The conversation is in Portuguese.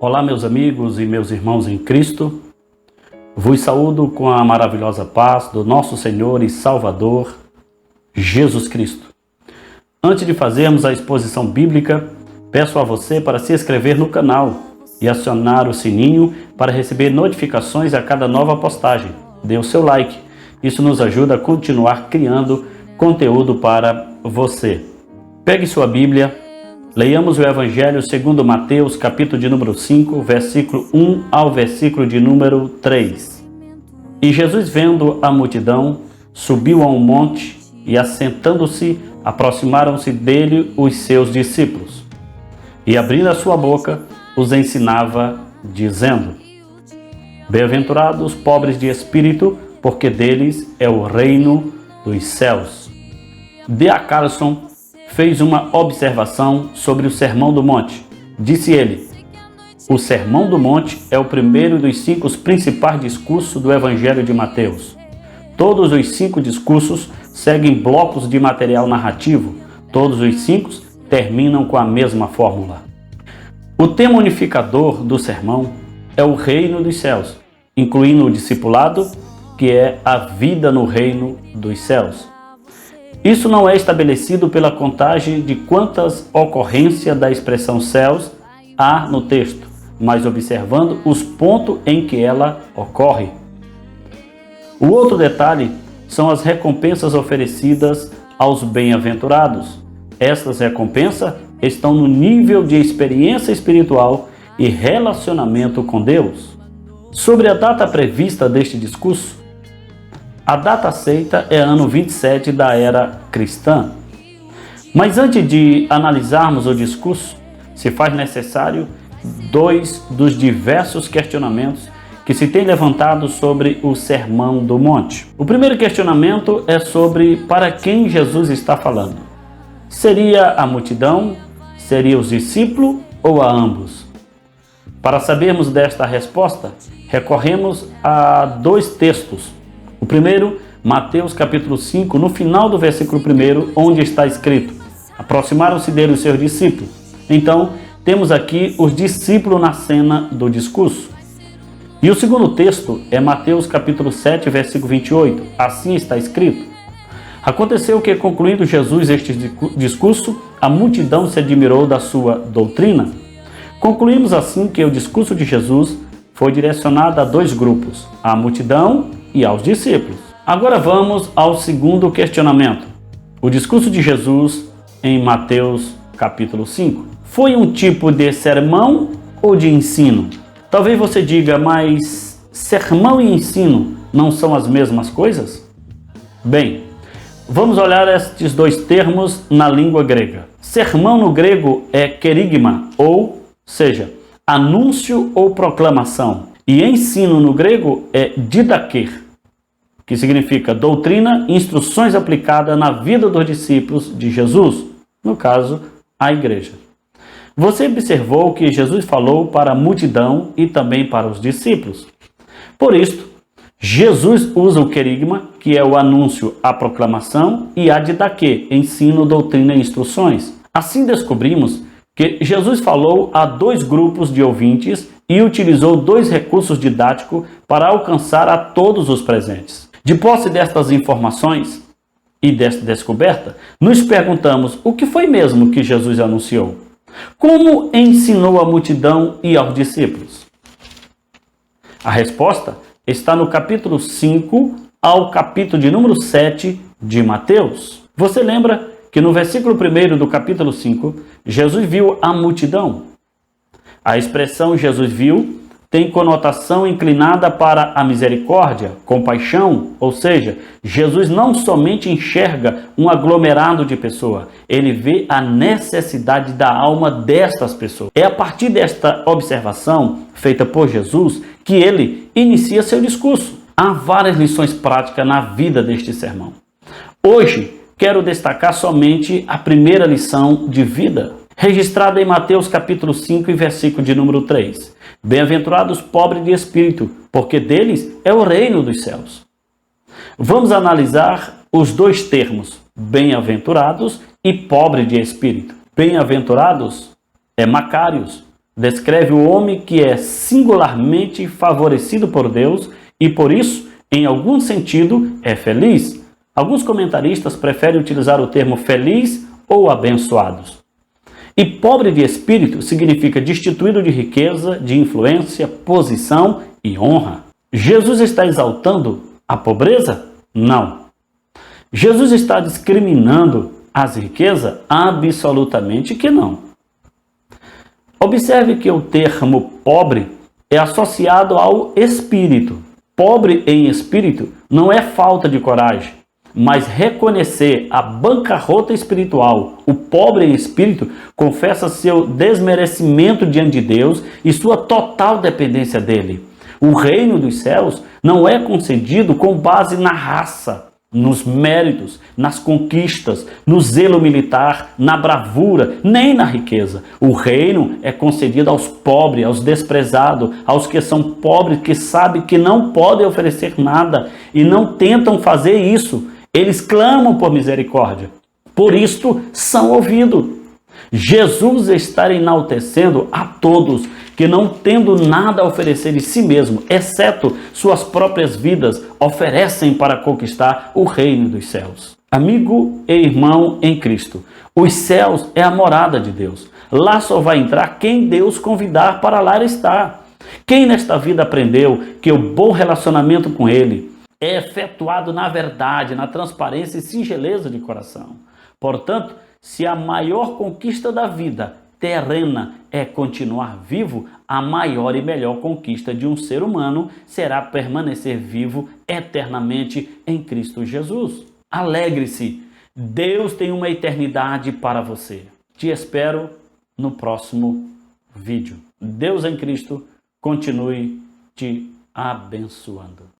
Olá, meus amigos e meus irmãos em Cristo. Vos saúdo com a maravilhosa paz do nosso Senhor e Salvador, Jesus Cristo. Antes de fazermos a exposição bíblica, peço a você para se inscrever no canal e acionar o sininho para receber notificações a cada nova postagem. Dê o seu like. Isso nos ajuda a continuar criando conteúdo para você. Pegue sua Bíblia. Leiamos o Evangelho segundo Mateus, capítulo de número 5, versículo 1 ao versículo de número 3. E Jesus, vendo a multidão, subiu a um monte e, assentando-se, aproximaram-se dele os seus discípulos. E, abrindo a sua boca, os ensinava, dizendo: Bem-aventurados os pobres de espírito, porque deles é o reino dos céus. D.A. Carson fez uma observação sobre o Sermão do Monte. Disse ele: o Sermão do Monte é o primeiro dos 5 principais discursos do Evangelho de Mateus. Todos os 5 discursos seguem blocos de material narrativo. Todos os 5 terminam com a mesma fórmula. O tema unificador do sermão é o reino dos céus, incluindo o discipulado, que é a vida no reino dos céus. Isso não é estabelecido pela contagem de quantas ocorrências da expressão céus há no texto, mas observando os pontos em que ela ocorre. O outro detalhe são as recompensas oferecidas aos bem-aventurados. Estas recompensas estão no nível de experiência espiritual e relacionamento com Deus. Sobre a data prevista deste discurso, a data aceita é ano 27 da era cristã. Mas antes de analisarmos o discurso, se faz necessário 2 dos diversos questionamentos que se tem levantado sobre o Sermão do Monte. O primeiro questionamento é sobre para quem Jesus está falando. Seria a multidão? Seria os discípulos ou a ambos? Para sabermos desta resposta, recorremos a 2 textos. O primeiro, Mateus capítulo 5, no final do versículo 1, onde está escrito: aproximaram-se dele os seus discípulos. Então, temos aqui os discípulos na cena do discurso. E o segundo texto é Mateus capítulo 7, versículo 28. Assim está escrito: aconteceu que, concluindo Jesus este discurso, a multidão se admirou da sua doutrina. Concluímos assim que o discurso de Jesus foi direcionado a 2 grupos, à multidão e aos discípulos. Agora vamos ao segundo questionamento. O discurso de Jesus em Mateus capítulo 5 foi um tipo de sermão ou de ensino? Talvez você diga, mas sermão e ensino não são as mesmas coisas? Bem, vamos olhar estes 2 termos na língua grega. Sermão no grego é kerigma, ou seja, anúncio ou proclamação. E ensino no grego é didaker, que significa doutrina e instruções aplicadas na vida dos discípulos de Jesus, no caso, a igreja. Você observou que Jesus falou para a multidão e também para os discípulos. Por isto, Jesus usa o querigma, que é o anúncio, a proclamação, e a didaquê, ensino, doutrina e instruções. Assim descobrimos que Jesus falou a 2 grupos de ouvintes e utilizou 2 recursos didáticos para alcançar a todos os presentes. De posse destas informações e desta descoberta, nos perguntamos o que foi mesmo que Jesus anunciou. Como ensinou a multidão e aos discípulos? A resposta está no capítulo 5 ao capítulo de número 7 de Mateus. Você lembra que no versículo 1 do capítulo 5, Jesus viu a multidão. A expressão Jesus viu tem conotação inclinada para a misericórdia, compaixão, ou seja, Jesus não somente enxerga um aglomerado de pessoas, ele vê a necessidade da alma destas pessoas. É a partir desta observação feita por Jesus que ele inicia seu discurso. Há várias lições práticas na vida deste sermão. Hoje, quero destacar somente a primeira lição de vida, registrada em Mateus capítulo 5 e versículo de número 3. Bem-aventurados os pobres de espírito, porque deles é o reino dos céus. Vamos analisar os 2 termos, bem-aventurados e pobre de espírito. Bem-aventurados é Macários, descreve o homem que é singularmente favorecido por Deus e por isso, em algum sentido, é feliz. Alguns comentaristas preferem utilizar o termo feliz ou abençoados. E pobre de espírito significa destituído de riqueza, de influência, posição e honra. Jesus está exaltando a pobreza? Não. Jesus está discriminando as riquezas? Absolutamente que não. Observe que o termo pobre é associado ao espírito. Pobre em espírito não é falta de coragem, mas reconhecer a bancarrota espiritual. O pobre em espírito confessa seu desmerecimento diante de Deus e sua total dependência dele. O reino dos céus não é concedido com base na raça, nos méritos, nas conquistas, no zelo militar, na bravura, nem na riqueza. O reino é concedido aos pobres, aos desprezados, aos que são pobres, que sabem que não podem oferecer nada e não tentam fazer isso. Eles clamam por misericórdia. Por isto são ouvidos. Jesus está enaltecendo a todos que, não tendo nada a oferecer de si mesmo, exceto suas próprias vidas, oferecem para conquistar o reino dos céus. Amigo e irmão em Cristo, os céus é a morada de Deus. Lá só vai entrar quem Deus convidar para lá estar. Quem nesta vida aprendeu que o bom relacionamento com Ele é efetuado na verdade, na transparência e singeleza de coração. Portanto, se a maior conquista da vida terrena é continuar vivo, a maior e melhor conquista de um ser humano será permanecer vivo eternamente em Cristo Jesus. Alegre-se, Deus tem uma eternidade para você. Te espero no próximo vídeo. Deus em Cristo continue te abençoando.